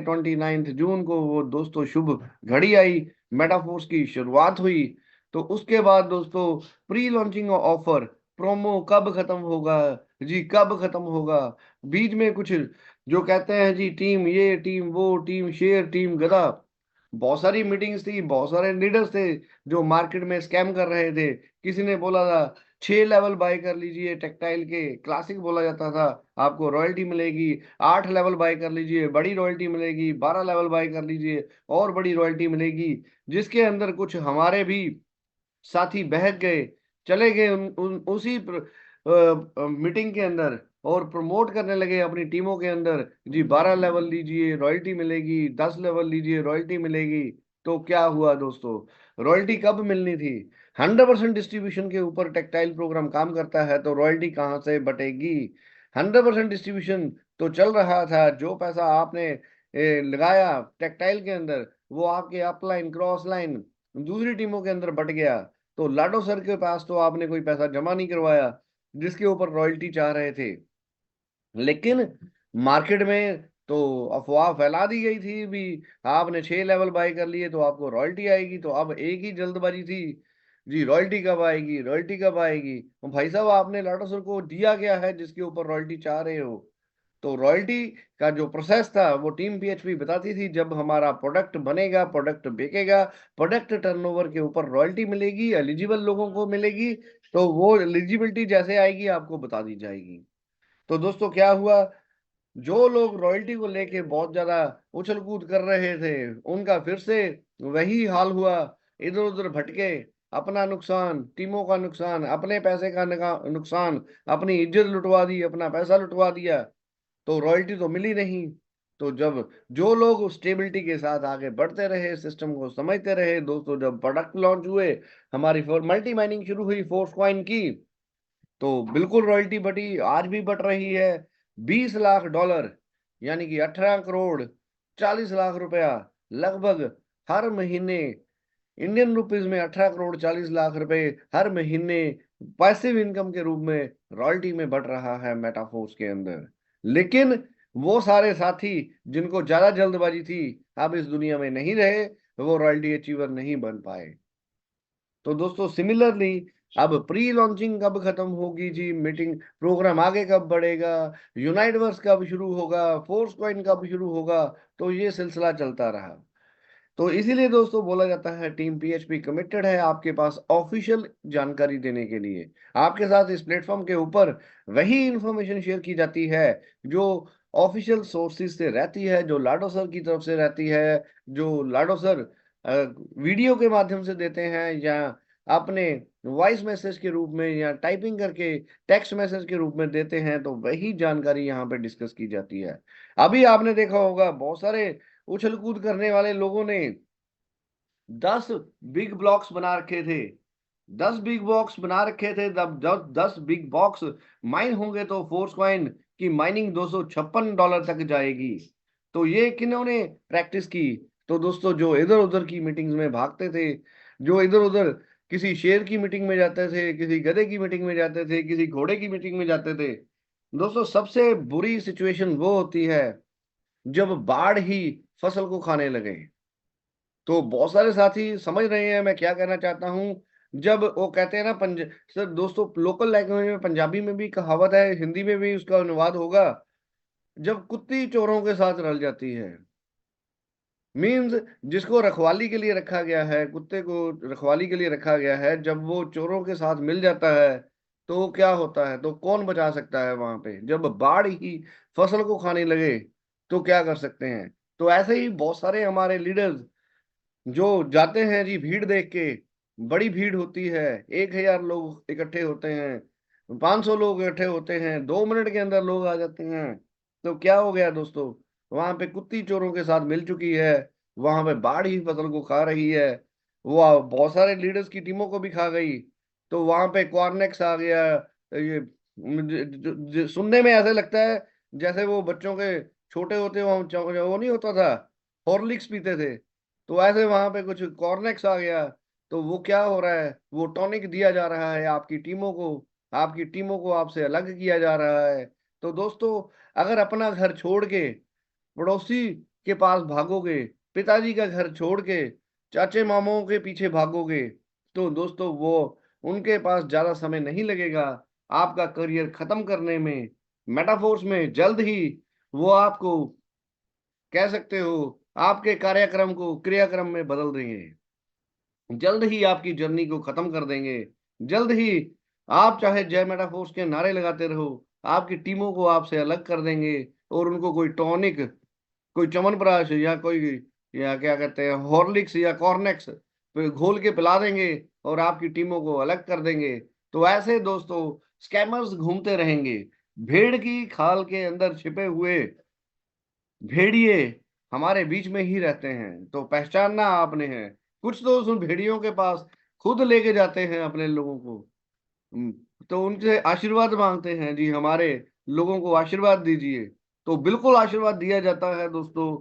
29 जून को वो दोस्तों शुभ घड़ी आई, मेटाफोर्स की शुरुआत हुई। तो उसके बाद दोस्तों प्री लॉन्चिंग ऑफर, प्रोमो कब खत्म होगा जी, कब खत्म होगा। बीच में कुछ जो कहते हैं जी टीम ये टीम वो टीम शेयर टीम गधा, बहुत सारी मीटिंग्स थी, बहुत सारे लीडर्स थे जो मार्केट में स्कैम कर रहे थे। किसी ने बोला था 6 लेवल बाय कर लीजिए टेक्सटाइल के, क्लासिक बोला जाता था, आपको रॉयल्टी मिलेगी। 8 लेवल बाय कर लीजिए, बड़ी रॉयल्टी मिलेगी। 12 लेवल बाय कर लीजिए और बड़ी रॉयल्टी मिलेगी। जिसके अंदर कुछ हमारे भी साथी बहक गए, चले गए उसी मीटिंग के अंदर और प्रमोट करने लगे अपनी टीमों के अंदर जी, 12 लेवल लीजिए रॉयल्टी मिलेगी, 10 लेवल लीजिए रॉयल्टी मिलेगी। तो क्या हुआ दोस्तों, रॉयल्टी कब मिलनी थी? 100% डिस्ट्रीब्यूशन के ऊपर टेक्सटाइल प्रोग्राम काम करता है, तो रॉयल्टी कहाँ से बटेगी? 100% डिस्ट्रीब्यूशन तो चल रहा था। जो पैसा आपने लगाया टेक्सटाइल के अंदर, वो आपके अपलाइन क्रॉस लाइन दूसरी टीमों के अंदर बट गया। तो लाडो सर के पास तो आपने कोई पैसा जमा नहीं करवाया जिसके ऊपर रॉयल्टी चाह रहे थे, लेकिन मार्केट में तो अफवाह फैला दी गई थी भी, आपने 6 लेवल बाय कर लिए तो आपको रॉयल्टी आएगी। तो अब एक ही जल्दबाजी थी जी, रॉयल्टी कब आएगी, रॉयल्टी कब आएगी। तो भाई साहब आपने लाडो सर को दिया क्या है जिसके ऊपर रॉयल्टी चाह रहे हो? तो रॉयल्टी का जो प्रोसेस था वो टीम पीएचपी बताती थी, जब हमारा प्रोडक्ट बनेगा, प्रोडक्ट बिकेगा, प्रोडक्ट टर्नओवर के ऊपर रॉयल्टी मिलेगी, एलिजिबल लोगों को मिलेगी। तो वो एलिजिबिलिटी जैसे आएगी आपको बता दी जाएगी। तो दोस्तों क्या हुआ, जो लोग रॉयल्टी को लेके बहुत ज्यादा उछल कूद कर रहे थे, उनका फिर से वही हाल हुआ। इधर उधर भटके, अपना नुकसान, टीमों का नुकसान, अपने पैसे का नुकसान, अपनी इज्जत लुटवा दी, अपना पैसा लुटवा दिया। तो रॉयल्टी तो मिली नहीं। तो जब जो लोग स्टेबिलिटी के साथ आगे बढ़ते रहे, सिस्टम को समझते रहे दोस्तों, जब प्रोडक्ट लॉन्च हुए, हमारी मल्टी माइनिंग शुरू हुई फोर्स कॉइन की, तो बिल्कुल रॉयल्टी बटी, आज भी बट रही है। $20 लाख, यानी कि 18 करोड़ 40 लाख रुपया लगभग हर महीने, इंडियन रुपीज में 18 करोड़ 40 लाख रुपए हर महीने पैसिव इनकम के रूप में रॉयल्टी में बढ़ रहा है मेटाफोर्स के अंदर। लेकिन वो सारे साथी जिनको ज्यादा जल्दबाजी थी, अब इस दुनिया में नहीं रहे, वो रॉयल्टी अचीवर नहीं बन पाए। तो दोस्तों सिमिलरली अब प्री लॉन्चिंग कब खत्म होगी जी, मीटिंग प्रोग्राम आगे कब बढ़ेगा, यूनाइटवर्स कब शुरू होगा, फोर्स कॉइन कब शुरू होगा, तो ये सिलसिला चलता रहा। तो इसीलिए दोस्तों बोला जाता है टीम पीएचपी कमिटेड है आपके पास ऑफिशियल जानकारी देने के लिए। आपके साथ इस प्लेटफॉर्म के ऊपर वही इंफॉर्मेशन शेयर की जाती है जो ऑफिशियल सोर्सेज से रहती है, जो लाडो सर की तरफ से रहती है, जो लाडो सर वीडियो के माध्यम से देते हैं, या अपने वॉइस मैसेज के रूप में, या टाइपिंग करके टेक्स्ट मैसेज के रूप में देते हैं। तो वही जानकारी यहाँ पे डिस्कस की जाती है। अभी आपने देखा होगा बहुत सारे उछल कूद करने वाले लोगों ने 10 बिग ब्लॉक्स बना रखे थे, 10 बिग बॉक्स बना रखे थे। जब जब 10 बिग बॉक्स माइन होंगे तो फोर्स कॉइन की माइनिंग $256 तक जाएगी। तो ये किन्होंने प्रैक्टिस की? तो दोस्तों जो इधर उधर की मीटिंग्स में भागते थे, जो इधर उधर किसी शेर की मीटिंग में जाते थे, किसी गधे की मीटिंग में जाते थे, किसी घोड़े की मीटिंग में जाते थे। दोस्तों सबसे बुरी सिचुएशन वो होती है जब बाढ़ ही फसल को खाने लगे। तो बहुत सारे साथी समझ रहे हैं मैं क्या कहना चाहता हूं। जब वो कहते हैं ना सर दोस्तों, लोकल लैंग्वेज में पंजाबी में भी कहावत है, हिंदी में भी उसका अनुवाद होगा, जब कुत्ती चोरों के साथ रल जाती है। मीन्स जिसको रखवाली के लिए रखा गया है, कुत्ते को रखवाली के लिए रखा गया है, जब वो चोरों के साथ मिल जाता है तो क्या होता है? तो कौन बचा सकता है वहां पे? जब बाढ़ ही फसल को खाने लगे तो क्या कर सकते हैं? तो ऐसे ही बहुत सारे हमारे लीडर्स जो जाते हैं जी, भीड़ देख के, बड़ी भीड़ होती है, 1,000 लोग इकट्ठे होते हैं, 500 लोग इकट्ठे होते हैं, 2 मिनट के अंदर लोग आ जाते हैं। तो क्या हो गया दोस्तों, वहां पे कुत्ती चोरों के साथ मिल चुकी है, वहां पे बाढ़ ही फसल को खा रही है, वो बहुत सारे लीडर्स की टीमों को भी खा गई। तो वहां पे कॉर्नेक्स आ गया। ये सुनने में ऐसे लगता है जैसे वो बच्चों के छोटे होते वो नहीं होता था, हॉर्लिक्स पीते थे, तो ऐसे वहां पे कुछ कॉर्नेक्स आ गया। तो वो क्या हो रहा है, वो टॉनिक दिया जा रहा है आपकी टीमों को, आपकी टीमों को आपसे अलग किया जा रहा है। तो दोस्तों अगर अपना घर छोड़ के पड़ोसी के पास भागोगे, पिताजी का घर छोड़ के चाचे मामाओं के पीछे भागोगे, तो दोस्तों वो उनके पास ज्यादा समय नहीं लगेगा आपका करियर खत्म करने में। मेटाफोर्स में जल्द ही वो आपको कह सकते हो आपके कार्यक्रम को क्रियाक्रम में बदल देंगे, जल्द ही आपकी जर्नी को खत्म कर देंगे। जल्द ही आप चाहे जय मेटाफोर्स के नारे लगाते रहो, आपकी टीमों को आपसे अलग कर देंगे और उनको कोई टॉनिक, कोई च्यवनप्राश या कोई, या क्या कहते हैं, हॉर्लिक्स या कॉर्नेक्स घोल के पिला देंगे और आपकी टीमों को अलग कर देंगे। तो ऐसे दोस्तों स्कैमर्स घूमते रहेंगे। भेड़ की खाल के अंदर छिपे हुए भेड़िए हमारे बीच में ही रहते हैं, तो पहचानना आपने है। कुछ तो उन भेड़ियों के पास खुद लेके जाते हैं अपने लोगों को, हम्म, तो उनसे आशीर्वाद मांगते हैं, जी हमारे लोगों को आशीर्वाद दीजिए। तो बिल्कुल आशीर्वाद दिया जाता है दोस्तों।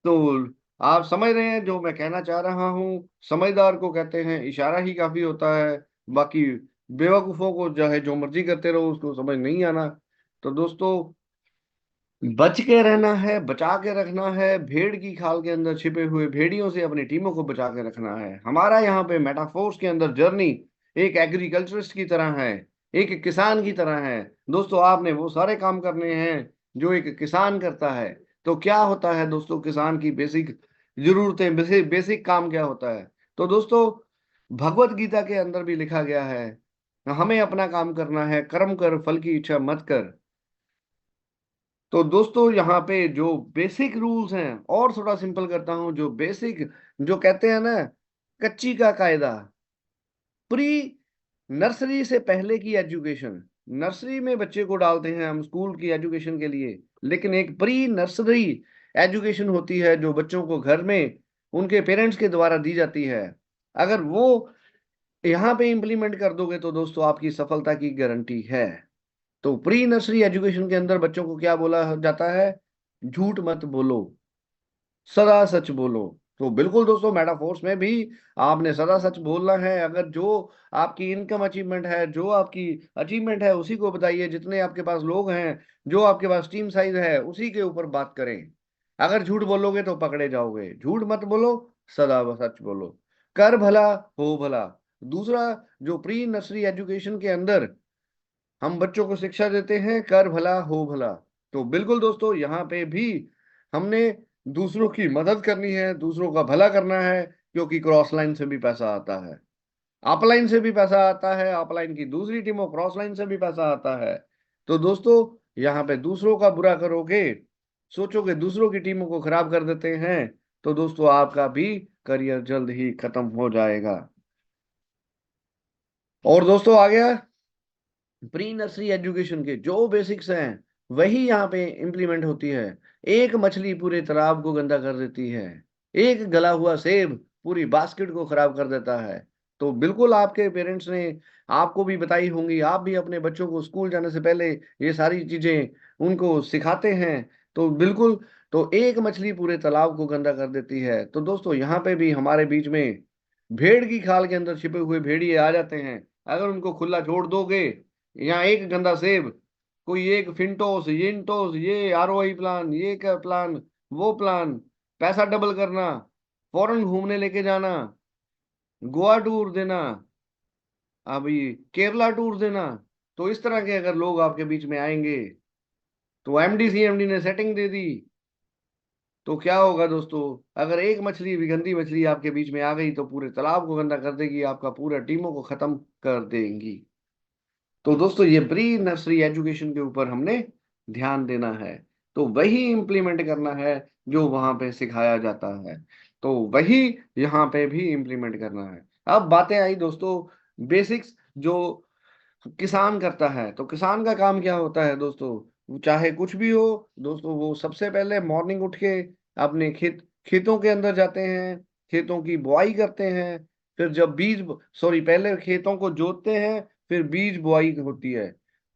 तो आप समझ रहे हैं जो मैं कहना चाह रहा हूँ। समझदार को कहते हैं इशारा ही काफी होता है, बाकी बेवकूफों को चाहे जो मर्जी करते रहो उसको समझ नहीं आना। तो दोस्तों बच के रहना है, बचा के रखना है, भेड़ की खाल के अंदर छिपे हुए भेड़ियों से अपनी टीमों को बचा के रखना है। हमारा यहाँ पे मेटाफोर्स के अंदर जर्नी एक एग्रीकल्चरिस्ट की तरह है, एक किसान की तरह है। दोस्तों आपने वो सारे काम करने हैं जो एक किसान करता है। तो क्या होता है दोस्तों किसान की बेसिक जरूरतें, बेसिक काम क्या होता है? तो दोस्तों भगवत गीता के अंदर भी लिखा गया है हमें अपना काम करना है, कर्म कर फल की इच्छा मत कर। तो दोस्तों यहाँ पे जो बेसिक रूल्स हैं, और थोड़ा सिंपल करता हूं, जो बेसिक, जो कहते हैं ना कच्ची का कायदा, प्री नर्सरी से पहले की एजुकेशन, नर्सरी में बच्चे को डालते हैं हम स्कूल की एजुकेशन के लिए, लेकिन एक प्री नर्सरी एजुकेशन होती है जो बच्चों को घर में उनके पेरेंट्स के द्वारा दी जाती है। अगर वो यहाँ पे इम्प्लीमेंट कर दोगे तो दोस्तों आपकी सफलता की गारंटी है। तो प्री नर्सरी एजुकेशन के अंदर बच्चों को क्या बोला जाता है? झूठ मत बोलो, सदा सच बोलो। तो बिल्कुल दोस्तों मेटाफोर्स में भी आपने सदा सच बोलना है। अगर जो आपकी इनकम अचीवमेंट है, जो आपकी अचीवमेंट है उसी को बताइए, जितने आपके पास लोग हैं, जो आपके पास टीम साइज है उसी के ऊपर बात करें। अगर झूठ बोलोगे तो पकड़े जाओगे। झूठ मत बोलो, सदा सच बोलो, कर भला हो भला। दूसरा, जो प्री नर्सरी एजुकेशन के अंदर हम बच्चों को शिक्षा देते हैं, कर भला हो भला। तो बिल्कुल दोस्तों यहाँ पे भी हमने दूसरों की मदद करनी है, दूसरों का भला करना है, क्योंकि क्रॉस लाइन से भी पैसा आता है, अपलाइन से भी पैसा आता है, अपलाइन की दूसरी टीमों क्रॉस लाइन से भी पैसा आता है। तो दोस्तों यहाँ पे दूसरों का बुरा करोगे, सोचोगे दूसरों की टीमों को खराब कर देते हैं, तो दोस्तों आपका भी करियर जल्द ही खत्म हो जाएगा। और दोस्तों आ गया प्री नर्सरी एजुकेशन के जो बेसिक्स हैं, वही यहाँ पे इम्प्लीमेंट होती है। एक मछली पूरे तालाब को गंदा कर देती है, एक गला हुआ सेब पूरी बास्केट को खराब कर देता है। तो बिल्कुल आपके पेरेंट्स ने आपको भी बताई होंगी, आप भी अपने बच्चों को स्कूल जाने से पहले ये सारी चीजें उनको सिखाते हैं। तो बिल्कुल, तो एक मछली पूरे तालाब को गंदा कर देती है। तो दोस्तों यहाँ पे भी हमारे बीच में भेड़ की खाल के अंदर छिपे हुए भेड़िए आ जाते हैं। अगर उनको खुला छोड़ दोगे, यहाँ एक गंदा सेब, कोई एक फिंटोस यिंटोस, ये आरओआई प्लान, ये क्या प्लान, वो प्लान, पैसा डबल करना, फॉरेन घूमने लेके जाना, गोवा टूर देना, अभी केरला टूर देना। तो इस तरह के अगर लोग आपके बीच में आएंगे, तो एमडी सीएमडी ने सेटिंग दे दी, तो क्या होगा दोस्तों? अगर एक मछली भी, गंदी मछली आपके बीच में आ गई, तो पूरे तालाब को गंदा कर देगी, आपका पूरा टीमों को खत्म कर देंगी। तो दोस्तों ये प्री नर्सरी एजुकेशन के ऊपर हमने ध्यान देना है, तो वही इम्प्लीमेंट करना है जो वहां पे सिखाया जाता है, तो वही यहाँ पे भी इम्प्लीमेंट करना है। अब बातें आई दोस्तों बेसिक्स जो किसान करता है। तो किसान का काम क्या होता है दोस्तों? चाहे कुछ भी हो दोस्तों, वो सबसे पहले मॉर्निंग उठ के अपने खेतों के अंदर जाते हैं, खेतों की बुआई करते हैं, फिर जब बीज, सॉरी, पहले खेतों को जोतते हैं, फिर बीज बुआई होती है।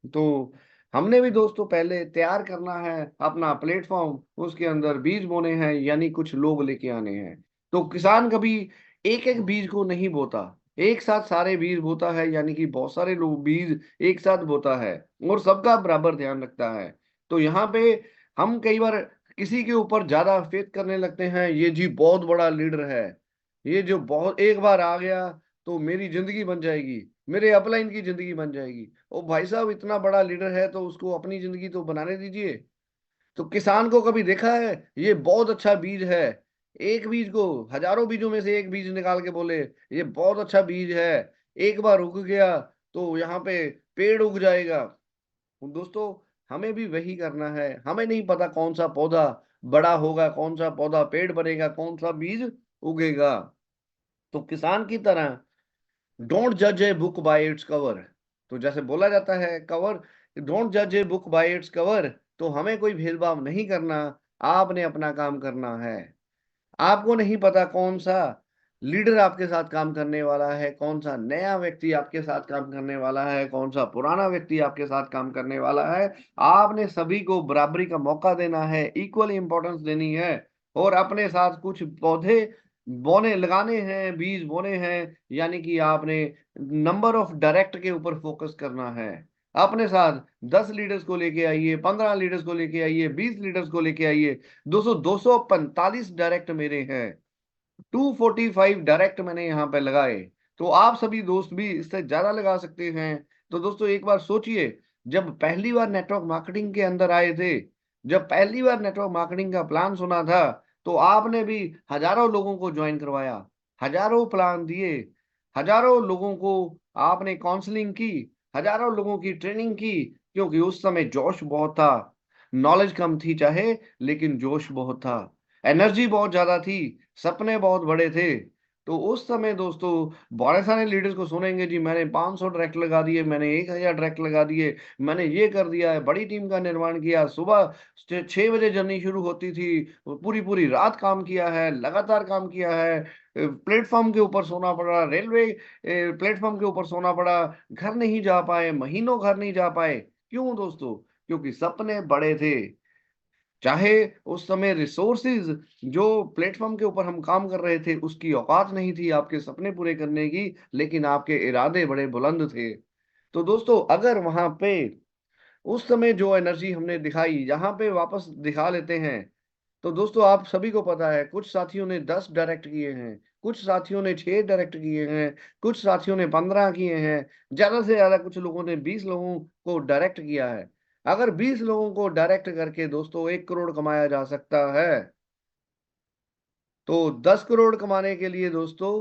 तो हमने भी दोस्तों पहले तैयार करना है अपना प्लेटफॉर्म, उसके अंदर बीज बोने हैं, यानी कुछ लोग लेके आने हैं। तो किसान कभी एक एक बीज को नहीं बोता, एक साथ सारे बीज बोता है, यानी कि बहुत सारे लोग बीज एक साथ बोता है और सबका बराबर ध्यान रखता है। तो यहाँ पे हम कई बार किसी के ऊपर ज्यादा फेथ करने लगते हैं, ये जी बहुत बड़ा लीडर है, ये जो बहुत एक बार आ गया तो मेरी जिंदगी बन जाएगी, मेरे अपलाइन की जिंदगी बन जाएगी। ओ भाई साहब, इतना बड़ा लीडर है तो उसको अपनी जिंदगी तो बनाने दीजिए। तो किसान को कभी देखा है, ये बहुत अच्छा बीज है, एक बीज को हजारों बीजों में से एक बीज निकाल के बोले ये बहुत अच्छा बीज है, एक बार उग गया तो यहाँ पे पेड़ उग जाएगा। दोस्तों, हमें भी वही करना है। हमें नहीं पता कौन सा पौधा बड़ा होगा, कौन सा पौधा पेड़ बनेगा, कौन सा बीज उगेगा। तो किसान की तरह डोंट जज a book by its cover. तो जैसे बोला जाता है कवर, डोंट जज a book by its cover, तो हमें कोई भेदभाव नहीं करना, आपने अपना काम करना है। आपको नहीं पता कौन सा लीडर आपके साथ काम करने वाला है, कौन सा नया व्यक्ति आपके साथ काम करने वाला है, कौन सा पुराना व्यक्ति आपके साथ काम करने वाला है। आपने सभी को बराबरी का मौका देना है, इक्वल इंपॉर्टेंस देनी है, और अपने साथ कुछ पौधे बोने लगाने हैं, बीज बोने हैं। यानी कि आपने नंबर ऑफ डायरेक्ट के ऊपर फोकस करना है। अपने साथ 10 लीडर्स को लेके आइए, 15 लीडर्स को लेके आइए, 20 लीडर्स को लेके आइए। 245 डायरेक्ट मेरे हैं, 245 डायरेक्ट मैंने यहाँ पे लगाए। तो आप सभी दोस्त भी इससे ज्यादा लगा सकते हैं। तो दोस्तों, एक बार सोचिए, जब पहली बार नेटवर्क मार्केटिंग के अंदर आए थे, जब पहली बार नेटवर्क मार्केटिंग का प्लान सुना था, तो आपने भी हजारों लोगों को ज्वाइन करवाया, हजारों प्लान दिए, हजारों लोगों को आपने काउंसलिंग की, हजारों लोगों की ट्रेनिंग की, क्योंकि उस समय जोश बहुत था। नॉलेज कम थी चाहे, लेकिन जोश बहुत था, एनर्जी बहुत ज्यादा थी, सपने बहुत बड़े थे। तो उस समय दोस्तों, बड़े सारे लीडर्स को सुनेंगे जी मैंने 500 डायरेक्ट लगा दिए, मैंने 1000 डायरेक्ट लगा दिए, मैंने ये कर दिया है, बड़ी टीम का निर्माण किया, सुबह 6 बजे जर्नी शुरू होती थी, पूरी पूरी रात काम किया है, लगातार काम किया है, प्लेटफॉर्म के ऊपर सोना पड़ा, रेलवे प्लेटफॉर्म के ऊपर सोना पड़ा, घर नहीं जा पाए, महीनों घर नहीं जा पाए। क्यों दोस्तों? क्योंकि सपने बड़े थे। चाहे उस समय रिसोर्सेज जो प्लेटफॉर्म के ऊपर हम काम कर रहे थे उसकी औकात नहीं थी आपके सपने पूरे करने की, लेकिन आपके इरादे बड़े बुलंद थे। तो दोस्तों, अगर वहां पे उस समय जो एनर्जी हमने दिखाई यहाँ पे वापस दिखा लेते हैं, तो दोस्तों आप सभी को पता है, कुछ साथियों ने 10 डायरेक्ट किए हैं, कुछ साथियों ने 6 डायरेक्ट किए हैं, कुछ साथियों ने 15 किए हैं, ज्यादा से ज्यादा कुछ लोगों ने 20 लोगों को डायरेक्ट किया है। अगर 20 लोगों को डायरेक्ट करके दोस्तों 1 करोड़ कमाया जा सकता है, तो 10 करोड़ कमाने के लिए दोस्तों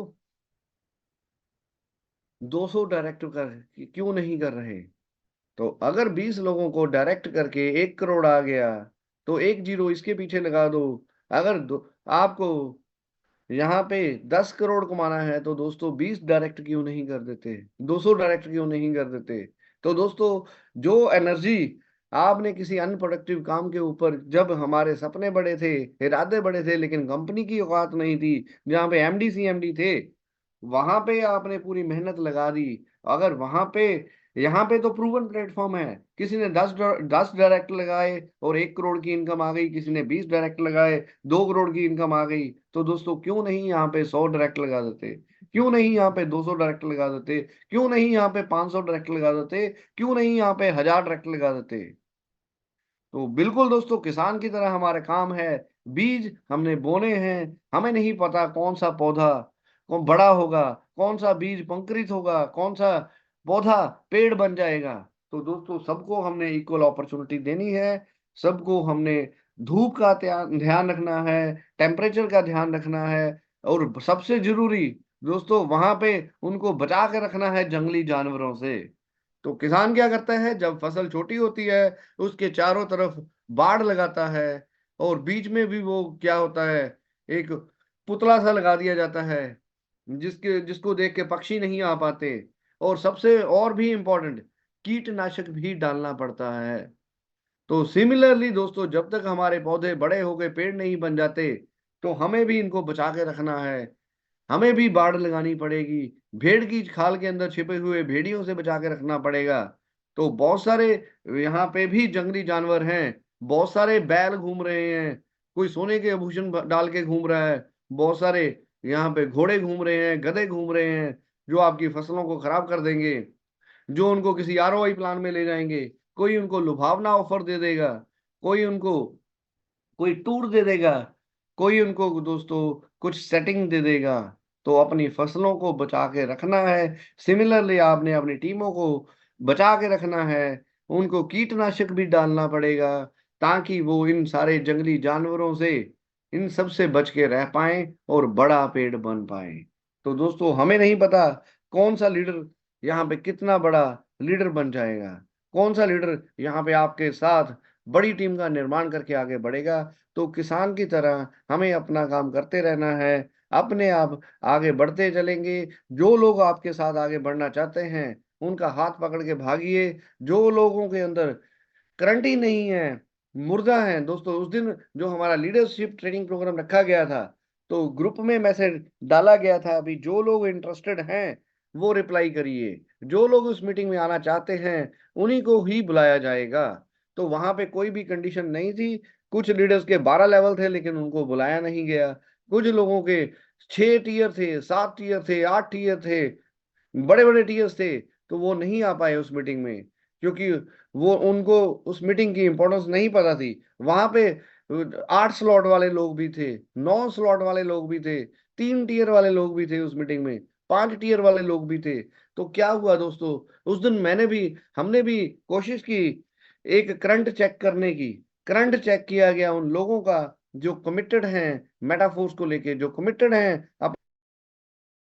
200 डायरेक्ट कर क्यों नहीं कर रहे? तो अगर 20 लोगों को डायरेक्ट करके 1 करोड़ आ गया, तो एक जीरो इसके पीछे लगा दो। अगर आपको यहाँ पे 10 करोड़ कमाना है, तो दोस्तों 20 डायरेक्ट क्यों नहीं कर देते, 200 डायरेक्ट क्यों नहीं कर देते? तो दोस्तों, जो एनर्जी आपने किसी अनप्रोडक्टिव काम के ऊपर, जब हमारे सपने बड़े थे, इरादे बड़े थे, लेकिन कंपनी की औकात नहीं थी, जहाँ पे एमडी सीएमडी थे, वहां पे आपने पूरी मेहनत लगा दी। अगर वहां पे, यहाँ पे तो प्रूवन प्लेटफॉर्म है, किसी ने 10 डायरेक्ट लगाए और 1 करोड़ की इनकम आ गई, किसी ने 20 डायरेक्ट लगाए, 2 करोड़ की इनकम आ गई। तो दोस्तों, क्यों नहीं यहाँ पे 100 डायरेक्ट लगा देते? क्यों नहीं यहाँ पे 200 डायरेक्ट लगा देते? क्यों नहीं यहाँ पे 500 डायरेक्ट लगा देते? क्यों नहीं यहाँ पे 1000 डायरेक्ट लगा देते? तो बिल्कुल दोस्तों, किसान की तरह हमारा काम है। बीज हमने बोने हैं, हमें नहीं पता कौन सा पौधा कौन बड़ा होगा, कौन सा बीज पंक्रित होगा, कौन सा पौधा पेड़ बन जाएगा। तो दोस्तों, सबको हमने इक्वल अपॉर्चुनिटी देनी है, सबको हमने धूप का ध्यान रखना है, टेम्परेचर का ध्यान रखना है, और सबसे जरूरी दोस्तों, वहां पे उनको बचा के रखना है जंगली जानवरों से। तो किसान क्या करता है, जब फसल छोटी होती है उसके चारों तरफ बाड़ लगाता है, और बीच में भी वो क्या होता है, एक पुतला सा लगा दिया जाता है, जिसको देख के पक्षी नहीं आ पाते। और सबसे और भी इम्पोर्टेंट, कीटनाशक भी डालना पड़ता है। तो सिमिलरली दोस्तों, जब तक हमारे पौधे बड़े हो गए पेड़ नहीं बन जाते, तो हमें भी इनको बचा के रखना है, हमें भी बाड़ लगानी पड़ेगी, भेड़ की खाल के अंदर छिपे हुए भेड़ियों से बचा के रखना पड़ेगा। तो बहुत सारे यहाँ पे भी जंगली जानवर हैं, बहुत सारे बैल घूम रहे हैं, कोई सोने के आभूषण डाल के घूम रहा है, बहुत सारे यहाँ पे घोड़े घूम रहे हैं, गधे घूम रहे हैं, जो आपकी फसलों को खराब कर देंगे, जो उनको किसी आरओआई प्लान में ले जाएंगे, कोई उनको लुभावना ऑफर दे देगा, कोई उनको कोई टूर दे देगा, कोई उनको दोस्तों कुछ सेटिंग दे देगा। तो अपनी फसलों को बचा के रखना है। सिमिलरली आपने अपनी टीमों को बचा के रखना है। उनको कीटनाशक भी डालना पड़ेगा ताकि वो इन सारे जंगली जानवरों से, इन सब से बच के रह पाए और बड़ा पेड़ बन पाए। तो दोस्तों हमें नहीं पता कौन सा लीडर यहाँ पे कितना बड़ा लीडर बन जाएगा, कौन सा लीडर यहाँ पे आपके साथ बड़ी टीम का निर्माण करके आगे बढ़ेगा। तो किसान की तरह हमें अपना काम करते रहना है, अपने आप आगे बढ़ते चलेंगे। जो लोग आपके साथ आगे बढ़ना चाहते हैं उनका हाथ पकड़ के भागिए। जो लोगों के अंदर करंट ही नहीं है, मुर्दा है दोस्तों, उस दिन जो हमारा लीडरशिप ट्रेनिंग प्रोग्राम रखा गया था तो ग्रुप में मैसेज डाला गया था, अभी जो लोग इंटरेस्टेड हैं वो रिप्लाई करिए। जो लोग उस मीटिंग में आना चाहते हैं उन्हीं को ही बुलाया जाएगा। तो वहां पे कोई भी कंडीशन नहीं थी। कुछ लीडर्स के 12 लेवल थे लेकिन उनको बुलाया नहीं गया। कुछ लोगों के 6 टीयर थे, 7 टीयर थे, 8 टीयर थे, बड़े बड़े टीएस थे, तो वो नहीं आ पाए उस मीटिंग में क्योंकि वो उनको उस मीटिंग की इंपॉर्टेंस नहीं पता थी। वहां पे 8 स्लॉट वाले लोग भी थे, 9 स्लॉट वाले लोग भी थे, 3 टीयर वाले लोग भी थे उस मीटिंग में, 5 टीयर वाले लोग भी थे। तो क्या हुआ दोस्तों, उस दिन हमने भी कोशिश की एक करंट चेक करने की। करंट चेक किया गया उन लोगों का जो कमिटेड हैं मेटाफोर्स को लेके, जो कमिटेड हैं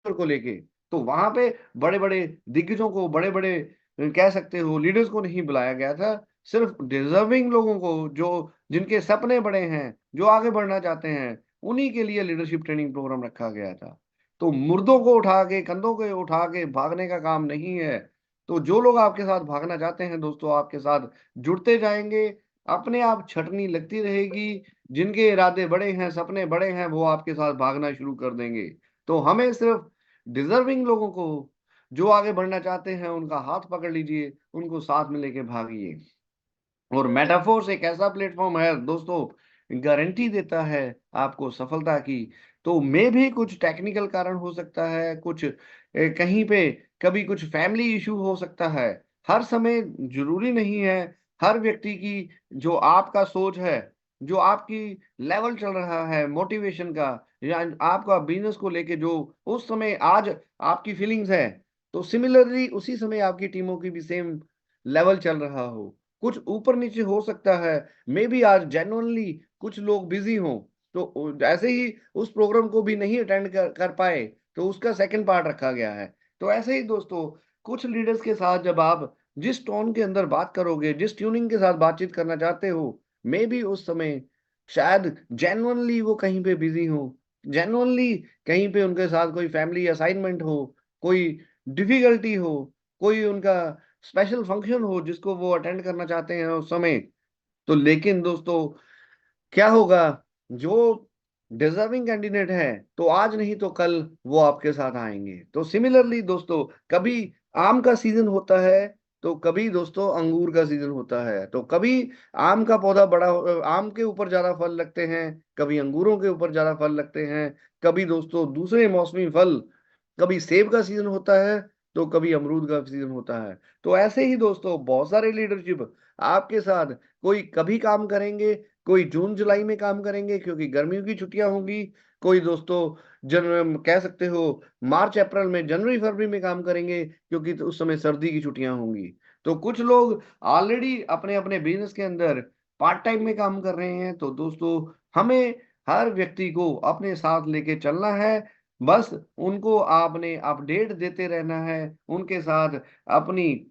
को लेके। तो वहां पे बड़े बड़े दिग्गजों को, बड़े बड़े कह सकते हो लीडर्स को नहीं बुलाया गया था। सिर्फ डिजर्विंग लोगों को, जो जिनके सपने बड़े हैं, जो आगे बढ़ना चाहते हैं, उन्हीं के लिए लीडरशिप ट्रेनिंग प्रोग्राम रखा गया था। तो मुर्दों को उठा के, कंधों को उठा के भागने का काम नहीं है। तो जो लोग आपके साथ भागना चाहते हैं दोस्तों, आपके साथ जुड़ते जाएंगे, अपने आप छटनी लगती रहेगी। जिनके इरादे बड़े हैं, सपने बड़े हैं, वो आपके साथ भागना शुरू कर देंगे। तो हमें सिर्फ डिजर्विंग लोगों को, जो आगे बढ़ना चाहते हैं, उनका हाथ पकड़ लीजिए, उनको साथ में लेके भागिए। और मेटाफोर्स एक ऐसा प्लेटफॉर्म है दोस्तों, गारंटी देता है आपको सफलता की। तो मे भी कुछ टेक्निकल कारण हो सकता है, कुछ कहीं पे कभी कुछ फैमिली इशू हो सकता है। हर समय जरूरी नहीं है हर व्यक्ति की जो आपका सोच है, जो आपकी लेवल चल रहा है मोटिवेशन का, या आपका बिजनेस को लेके जो उस समय आज आपकी फीलिंग्स है, तो सिमिलरली उसी समय आपकी टीमों की भी सेम लेवल चल रहा हो। कुछ ऊपर नीचे हो सकता है। मे बी आज जेन्युइनली कुछ लोग बिजी हों, तो ऐसे ही उस प्रोग्राम को भी नहीं अटेंड कर पाए, तो उसका सेकंड पार्ट रखा गया है। तो ऐसे ही दोस्तों, कुछ लीडर्स के साथ जब आप जिस टोन के अंदर बात करोगे, जिस ट्यूनिंग के साथ बातचीत करना चाहते हो, मे बी उस समय शायद जेन्युइनली वो कहीं पे बिजी हो, जेन्युइनली कहीं पे उनके साथ कोई फैमिली असाइनमेंट हो, कोई डिफिकल्टी हो, कोई उनका स्पेशल फंक्शन हो जिसको वो अटेंड करना चाहते हैं उस समय। तो लेकिन दोस्तों क्या होगा, जो डिजर्विंग कैंडिडेट है तो आज नहीं तो कल वो आपके साथ आएंगे। तो सिमिलरली दोस्तों, कभी आम का सीजन होता है तो कभी दोस्तों अंगूर का सीजन होता है। तो कभी आम का पौधा बड़ा आम के ऊपर ज्यादा फल लगते हैं, कभी अंगूरों के ऊपर ज्यादा फल लगते हैं, कभी दोस्तों दूसरे मौसमी फल, कभी सेब का सीजन होता है तो कभी अमरूद का सीजन होता है। तो ऐसे ही दोस्तों बहुत सारे लीडरशिप आपके साथ, कोई कभी काम करेंगे, कोई जून जुलाई में काम करेंगे क्योंकि गर्मियों की छुट्टियां होंगी, कोई दोस्तों जन कह सकते हो मार्च अप्रैल में, जनवरी फरवरी में काम करेंगे क्योंकि तो उस समय सर्दी की छुट्टियां होंगी। तो कुछ लोग ऑलरेडी अपने अपने बिजनेस के अंदर पार्ट टाइम में काम कर रहे हैं। तो दोस्तों हमें हर व्यक्ति को अपने साथ लेके चलना है। बस उनको आपने अपडेट देते रहना है, उनके साथ अपनी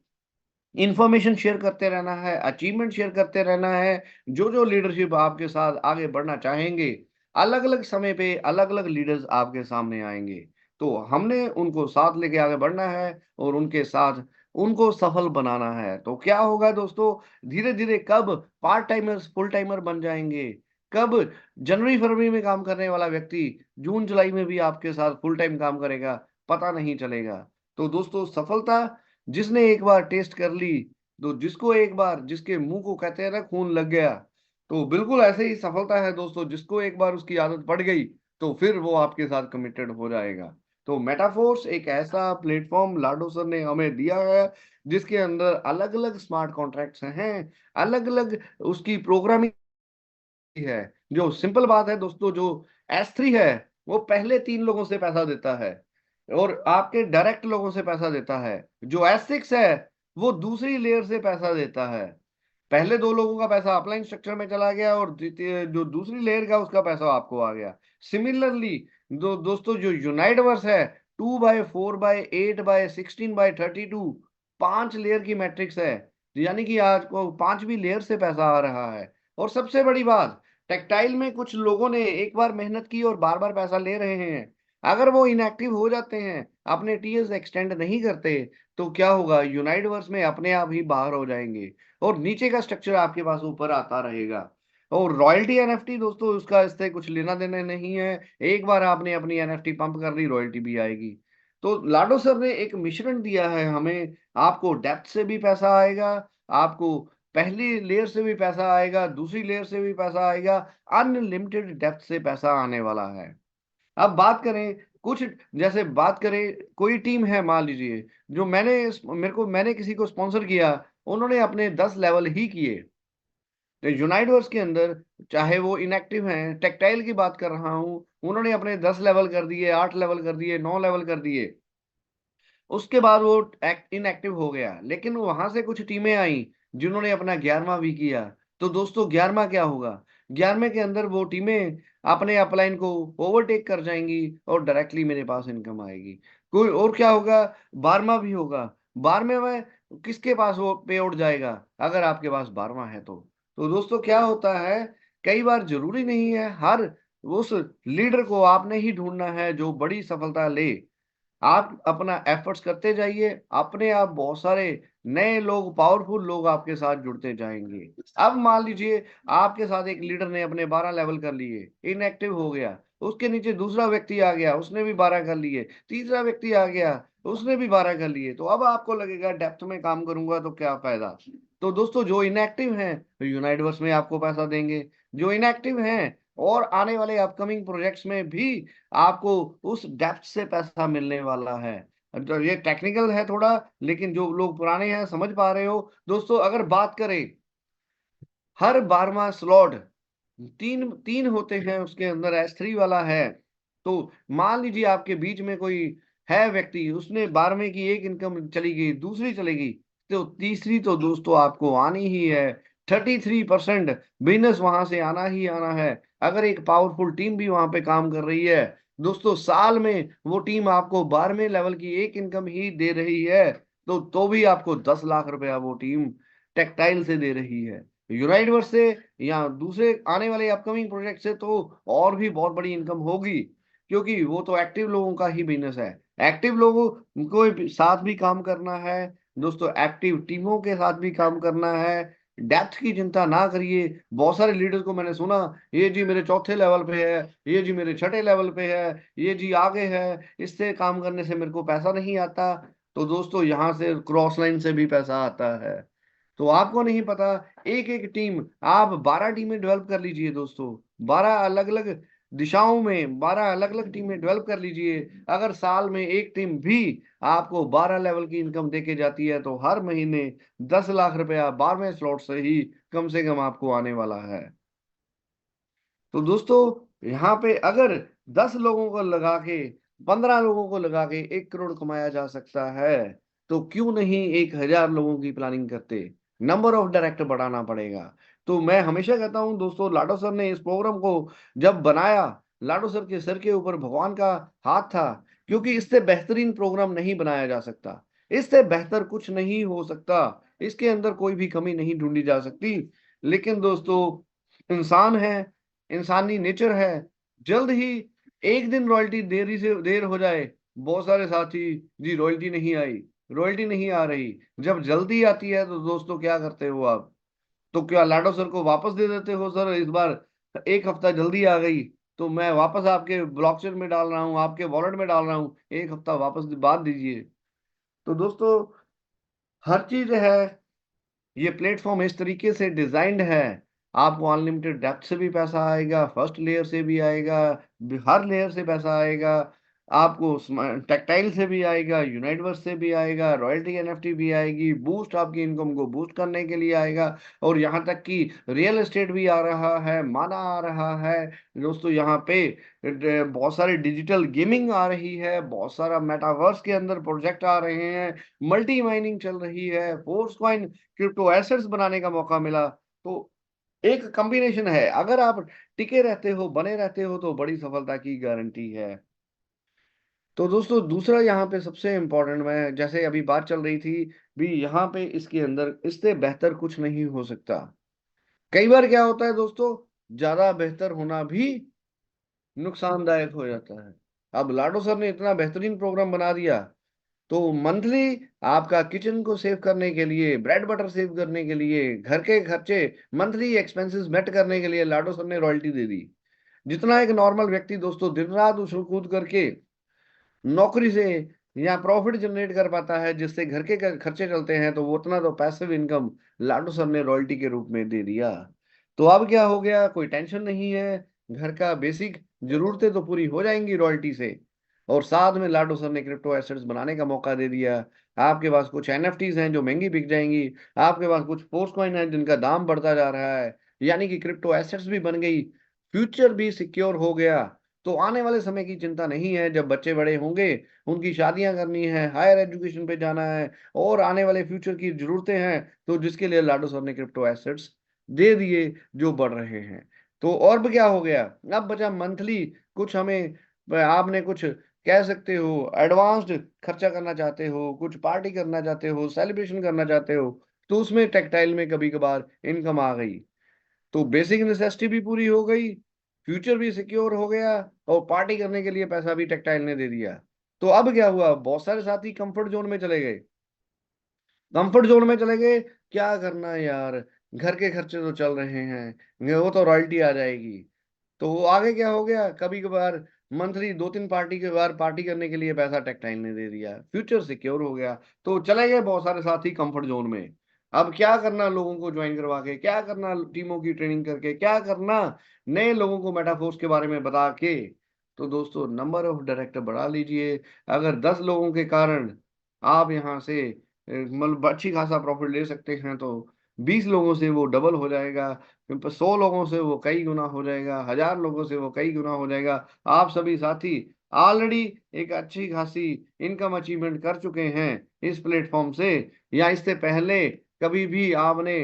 इंफॉर्मेशन शेयर करते रहना है, अचीवमेंट शेयर करते रहना है। जो जो लीडरशिप आपके साथ आगे बढ़ना चाहेंगे, अलग अलग समय पे अलग अलग लीडर्स आपके सामने आएंगे। तो हमने उनको साथ लेके आगे बढ़ना है और उनके साथ उनको सफल बनाना है। तो क्या होगा दोस्तों, धीरे धीरे कब पार्ट टाइमर्स फुल टाइमर बन जाएंगे, कब जनवरी फरवरी में काम करने वाला व्यक्ति जून जुलाई में भी आपके साथ फुल टाइम काम करेगा, पता नहीं चलेगा। तो दोस्तों सफलता जिसने एक बार टेस्ट कर ली, तो जिसको एक बार, जिसके मुंह को कहते हैं ना खून लग गया, तो बिल्कुल ऐसे ही सफलता है दोस्तों, जिसको एक बार उसकी आदत पड़ गई तो फिर वो आपके साथ कमिटेड हो जाएगा। तो मेटाफोर्स एक ऐसा प्लेटफॉर्म लाडो सर ने हमें दिया है जिसके अंदर अलग अलग स्मार्ट कॉन्ट्रैक्ट्स हैं, अलग अलग उसकी प्रोग्रामिंग है। जो सिंपल बात है दोस्तों, जो S3 है वो पहले 3 लोगों से पैसा देता है और आपके डायरेक्ट लोगों से पैसा देता है। जो S6 है वो दूसरी लेयर से पैसा देता है। पहले 2 लोगों का पैसा अपलाइन स्ट्रक्चर में चला गया और जो दूसरी लेयर का उसका पैसा आपको आ गया। सिमिलरली दोस्तों जो यूनाइटवर्स है 2x4x8x16x32 5 लेयर की मैट्रिक्स है, यानी कि आज को 5वीं लेयर से पैसा आ रहा है। और सबसे बड़ी बात, टेक्टाइल में कुछ लोगों ने एक बार मेहनत की और बार बार पैसा ले रहे हैं, अगर वो इनएक्टिव हो जाते हैं, अपने टीएस एक्सटेंड नहीं करते, तो क्या होगा, यूनाइटवर्स में अपने आप ही बाहर हो जाएंगे और नीचे का स्ट्रक्चर आपके पास ऊपर आता रहेगा। और रॉयल्टी एनएफटी दोस्तों उसका इससे कुछ लेना देना नहीं है, एक बार आपने अपनी एनएफटी पंप कर दी रॉयल्टी भी आएगी। तो लाडो सर ने एक मिश्रण दिया है हमें, आपको डेप्थ से भी पैसा आएगा, आपको पहली लेयर से भी पैसा आएगा, दूसरी लेयर से भी पैसा आएगा, अनलिमिटेड डेप्थ से पैसा आने वाला है। अब बात करें कुछ, जैसे बात करें कोई टीम है मान लीजिए, जो मैंने किसी को स्पॉन्सर किया, उन्होंने अपने 10 लेवल ही किए। तो यूनाइटवर्स के अंदर चाहे वो इनएक्टिव हैं, टेक्टाइल की बात कर रहा हूं, उन्होंने अपने 10 लेवल कर दिए, 8 लेवल कर दिए, 9 लेवल कर दिए, उसके बाद वो इनएक्टिव हो गया। लेकिन वहां से कुछ टीमें आई जिन्होंने अपना 11वां भी किया। तो दोस्तों 11वां क्या होगा, 11वें के अंदर वो टीमें अपने अपलाइन को ओवरटेक कर जाएंगी और डायरेक्टली मेरे पास इनकम आएगी। कोई और क्या होगा, 12वां भी होगा। 12वें में किसके पास वो पे आउट जाएगा, अगर आपके पास 12वां है तो दोस्तों क्या होता है, कई बार जरूरी नहीं है हर उस लीडर को आपने ही ढूंढना है जो बड़ी सफलता ले। आप अपना एफर्ट्स करते जाइए, अपने आप बहुत सारे नए लोग, पावरफुल लोग आपके साथ जुड़ते जाएंगे। अब मान लीजिए आपके साथ एक लीडर ने अपने 12 लेवल कर लिए, इनएक्टिव हो गया, उसके नीचे दूसरा व्यक्ति आ गया, उसने भी 12 कर लिए, तीसरा व्यक्ति आ गया, उसने भी 12 कर लिए। तो अब आपको लगेगा डेप्थ में काम करूंगा तो क्या फायदा। तो दोस्तों जो इनएक्टिव हैं तो यूनाइटवर्स में आपको पैसा देंगे, जो इनएक्टिव हैं और आने वाले अपकमिंग प्रोजेक्ट्स में भी आपको उस डेप्थ से पैसा मिलने वाला है। तो ये टेक्निकल है थोड़ा, लेकिन जो लोग पुराने हैं समझ पा रहे हो। दोस्तों अगर बात करें, हर 12वां स्लॉट तीन तीन होते हैं, उसके अंदर S3 वाला है। तो मान लीजिए आपके बीच में कोई है व्यक्ति, उसने 12वें की एक इनकम चली गई, दूसरी चलेगी, तो तीसरी तो दोस्तों आपको आनी ही है। 33% बिजनेस वहां से आना ही आना है। अगर एक पावरफुल टीम भी वहां पे काम कर रही है दोस्तों, साल में वो टीम आपको 12वें लेवल की एक इनकम ही दे रही है, तो भी आपको 10 लाख रुपया वो टीम टेक्टाइल से दे रही है। यूनाइटवर्स से या दूसरे आने वाले अपकमिंग प्रोजेक्ट से तो और भी बहुत बड़ी इनकम होगी, क्योंकि वो तो एक्टिव लोगों का ही बिजनेस है। एक्टिव लोगों को साथ भी काम करना है दोस्तों, एक्टिव टीमों के साथ भी काम करना है। डेप्थ की चिंता ना करिए। बहुत सारे लीडर्स को मैंने सुना, ये जी मेरे चौथे लेवल पे है, ये जी मेरे छठे लेवल पे है, ये जी आगे है, इससे काम करने से मेरे को पैसा नहीं आता। तो दोस्तों यहाँ से क्रॉस लाइन से भी पैसा आता है, तो आपको नहीं पता। एक एक टीम, आप 12 टीमें डेवलप कर लीजिए दोस्तों, 12 अलग अलग दिशाओं में 12 अलग अलग टीमें डेवलप कर लीजिए। अगर साल में एक टीम भी आपको 12 लेवल की इनकम देके जाती है, तो हर महीने 10 लाख रुपया 12वें स्लॉट से ही कम से कम आपको आने वाला है। तो दोस्तों यहाँ पे अगर 10 लोगों को लगा के, 15 लोगों को लगा के 1 करोड़ कमाया जा सकता है, तो क्यों नहीं 1,000 लोगों की प्लानिंग करते। नंबर ऑफ डायरेक्टर बढ़ाना पड़ेगा। तो मैं हमेशा कहता हूं दोस्तों, लाडो सर ने इस प्रोग्राम को जब बनाया, लाडो सर के सर के ऊपर भगवान का हाथ था, क्योंकि इससे बेहतरीन प्रोग्राम नहीं बनाया जा सकता, इससे बेहतर कुछ नहीं हो सकता, इसके अंदर कोई भी कमी नहीं ढूंढी जा सकती। लेकिन दोस्तों इंसान है, इंसानी नेचर है, जल्द ही एक दिन रॉयल्टी देरी से देर हो जाए, बहुत सारे साथी जी रॉयल्टी नहीं आई, रॉयल्टी नहीं आ रही। जब जल्दी आती है तो दोस्तों क्या करते हो आप, तो क्या लाडो सर को वापस दे देते हो, सर इस बार 1 हफ्ता जल्दी आ गई तो मैं वापस आपके ब्लॉकचेन में डाल रहा हूँ, आपके वॉलेट में डाल रहा हूँ, 1 हफ्ता वापस बाद दीजिए। तो दोस्तों हर चीज है, ये प्लेटफॉर्म इस तरीके से डिजाइंड है, आपको अनलिमिटेड डेप्थ से भी पैसा आएगा, फर्स्ट लेयर से भी आएगा, हर लेयर से पैसा आएगा। आपको टेक्टाइल से भी आएगा, यूनाइटवर्स से भी आएगा, रॉयल्टी एनएफटी भी आएगी, बूस्ट आपकी इनकम को बूस्ट करने के लिए आएगा। और यहाँ तक कि रियल एस्टेट भी आ रहा है, माना आ रहा है दोस्तों। यहाँ पे बहुत सारे डिजिटल गेमिंग आ रही है, बहुत सारा मेटावर्स के अंदर प्रोजेक्ट आ रहे हैं, मल्टी माइनिंग चल रही है, फोर्स कॉइन क्रिप्टो एसेट्स बनाने का मौका मिला। तो एक कॉम्बिनेशन है, अगर आप टिके रहते हो, बने रहते हो, तो बड़ी सफलता की गारंटी है। तो दोस्तों दूसरा यहाँ पे सबसे इम्पोर्टेंट, मैं जैसे अभी बात चल रही थी भी, यहाँ पे इसके अंदर इससे बेहतर कुछ नहीं हो सकता। कई बार क्या होता है दोस्तों, ज्यादा बेहतर होना भी नुकसानदायक हो जाता है। अब लाडो सर ने इतना बेहतरीन प्रोग्राम बना दिया, तो मंथली आपका किचन को सेव करने के लिए, ब्रेड बटर सेव करने के लिए, घर के खर्चे, मंथली एक्सपेंसेस मेट करने के लिए लाडो सर ने रॉयल्टी दे दी। जितना एक नॉर्मल व्यक्ति दोस्तों दिन रात उछल कूद करके नौकरी से या प्रॉफिट जनरेट कर पाता है, जिससे घर के खर्चे चलते हैं, तो वो उतना तो पैसिव इनकम लाडो सर ने रॉयल्टी के रूप में दे दिया। तो अब क्या हो गया, कोई टेंशन नहीं है, घर का बेसिक जरूरतें तो पूरी हो जाएंगी रॉयल्टी से। और साथ में लाडो सर ने क्रिप्टो एसेट्स बनाने का मौका दे दिया। आपके पास कुछ एनएफटीज हैं जो महंगी बिक जाएंगी, आपके पास कुछ फोर्स कॉइन है जिनका दाम बढ़ता जा रहा है, यानी कि क्रिप्टो एसेट्स भी बन गई, फ्यूचर भी सिक्योर हो गया। तो आने वाले समय की चिंता नहीं है, जब बच्चे बड़े होंगे, उनकी शादियां करनी है, हायर एजुकेशन पे जाना है, और आने वाले फ्यूचर की जरूरतें हैं, तो जिसके लिए लाडो सर ने क्रिप्टो एसेट्स दे दिए जो बढ़ रहे हैं। तो और भी क्या हो गया, अब बचा मंथली कुछ हमें, आपने कुछ कह सकते हो एडवांस्ड खर्चा करना चाहते हो, कुछ पार्टी करना चाहते हो, सेलिब्रेशन करना चाहते हो, तो उसमें टेक्सटाइल में कभी कभार इनकम आ गई, तो बेसिक नेसेसिटी भी पूरी हो गई, फ्यूचर भी सिक्योर हो गया, और पार्टी करने के लिए पैसा भी टेक्सटाइल ने दे दिया। तो अब क्या हुआ, बहुत सारे साथी कंफर्ट जोन में चले गए। कंफर्ट जोन में चले गए, क्या करना है यार, घर के खर्चे तो चल रहे हैं, वो तो रॉयल्टी आ जाएगी। तो वो आगे क्या हो गया, कभी कभार मंथली दो तीन पार्टी के बार पार्टी करने के लिए पैसा टेक्सटाइल ने दे दिया, फ्यूचर सिक्योर हो गया। तो चले गए बहुत सारे साथी कंफर्ट जोन में। अब क्या करना, लोगों को ज्वाइन करवा के क्या करना, टीमों की ट्रेनिंग करके क्या करना, नए लोगों को मेटाफोर्स के बारे में बता के। तो दोस्तों नंबर ऑफ डायरेक्टर बढ़ा लीजिए। अगर 10 लोगों के कारण आप यहाँ से मतलब अच्छी खासा प्रॉफिट ले सकते हैं, तो 20 लोगों से वो डबल हो जाएगा, फिर 100 लोगों से वो कई गुना हो जाएगा, 1000 लोगों से वो कई गुना हो जाएगा। आप सभी साथी ऑलरेडी एक अच्छी खासी इनकम अचीवमेंट कर चुके हैं इस प्लेटफॉर्म से, या इससे पहले कभी भी आपने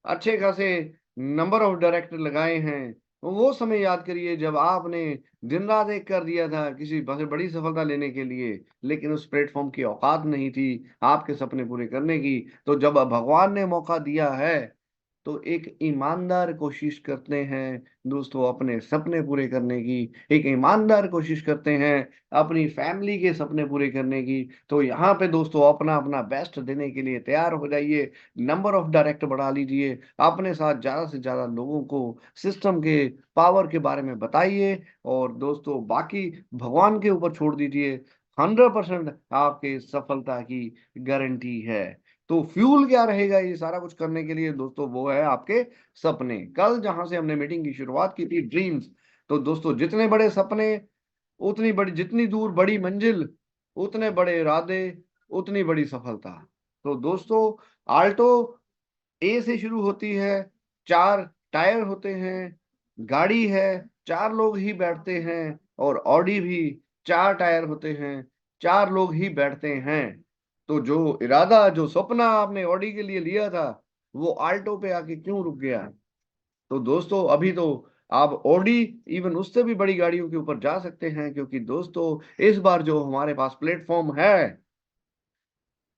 अच्छे खासे नंबर ऑफ डायरेक्टर लगाए हैं, तो वो समय याद करिए जब आपने दिन रात एक कर दिया था किसी बड़ी सफलता लेने के लिए, लेकिन उस प्लेटफॉर्म की औकात नहीं थी आपके सपने पूरे करने की। तो जब भगवान ने मौका दिया है, तो एक ईमानदार कोशिश करते हैं दोस्तों अपने सपने पूरे करने की, एक ईमानदार कोशिश करते हैं अपनी फैमिली के सपने पूरे करने की। तो यहाँ पे दोस्तों अपना अपना बेस्ट देने के लिए तैयार हो जाइए, नंबर ऑफ डायरेक्ट बढ़ा लीजिए, अपने साथ ज्यादा से ज्यादा लोगों को सिस्टम के पावर के बारे में बताइए, और दोस्तों बाकी भगवान के ऊपर छोड़ दीजिए। 100% आपके सफलता की गारंटी है। तो फ्यूल क्या रहेगा ये सारा कुछ करने के लिए दोस्तों, वो है आपके सपने। कल जहां से हमने मीटिंग की शुरुआत की थी, ड्रीम्स। तो दोस्तों जितने बड़े सपने, उतनी बड़ी, जितनी दूर बड़ी मंजिल, उतने बड़े इरादे, उतनी बड़ी सफलता। तो दोस्तों आल्टो ए से शुरू होती है, 4 टायर होते हैं, गाड़ी है, 4 लोग ही बैठते हैं, और ऑडी भी 4 टायर होते हैं, 4 लोग ही बैठते हैं। तो जो इरादा, जो सपना आपने ऑडी के लिए लिया था, वो आल्टो पे आके क्यों रुक गया। तो दोस्तों अभी तो आप ऑडी, इवन उससे भी बड़ी गाड़ियों के ऊपर जा सकते हैं, क्योंकि दोस्तों इस बार जो हमारे पास प्लेटफॉर्म है,